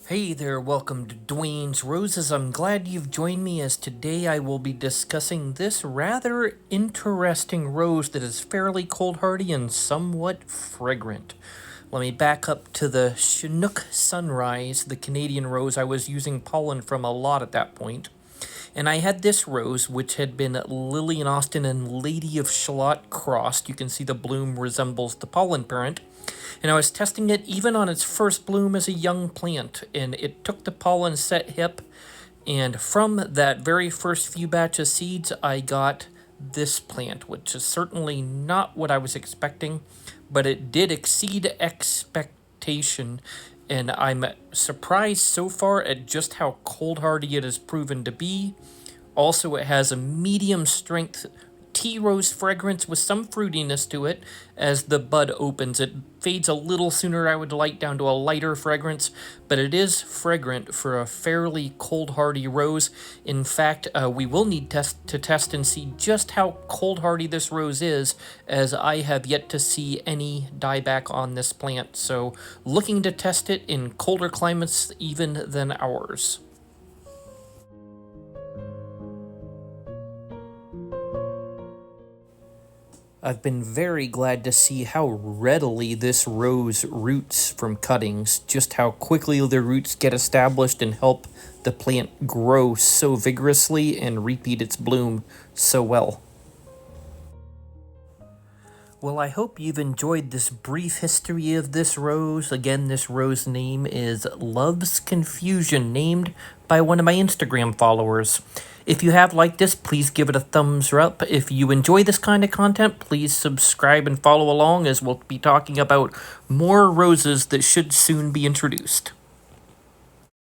Hey there, welcome to Dwayne's Roses. I'm glad you've joined me as today I will be discussing this rather interesting rose that is fairly cold hardy and somewhat fragrant. Let me back up to the Chinook Sunrise, the Canadian rose. I was using pollen from a lot at that point. And I had this rose, which had been Lily in Austin and Lady of Shalott crossed. You can see the bloom resembles the pollen parent. And I was testing it even on its first bloom as a young plant, and it took the pollen set hip. And from that very first few batch of seeds, I got this plant, which is certainly not what I was expecting, but it did exceed expectation. And I'm surprised so far at just how cold hardy it has proven to be. Also, it has a medium strength tea rose fragrance with some fruitiness to it as the bud opens. It fades a little sooner I would like down to a lighter fragrance, but it is fragrant for a fairly cold hardy rose. In fact, we will need to test and see just how cold hardy this rose is, as I have yet to see any dieback on this plant. So looking to test it in colder climates even than ours. I've been very glad to see how readily this rose roots from cuttings, just how quickly the roots get established and help the plant grow so vigorously and repeat its bloom so well. Well, I hope you've enjoyed this brief history of this rose. Again, this rose name is Love's Confusion, named by one of my Instagram followers. If you have liked this, please give it a thumbs up. If you enjoy this kind of content, please subscribe and follow along, as we'll be talking about more roses that should soon be introduced.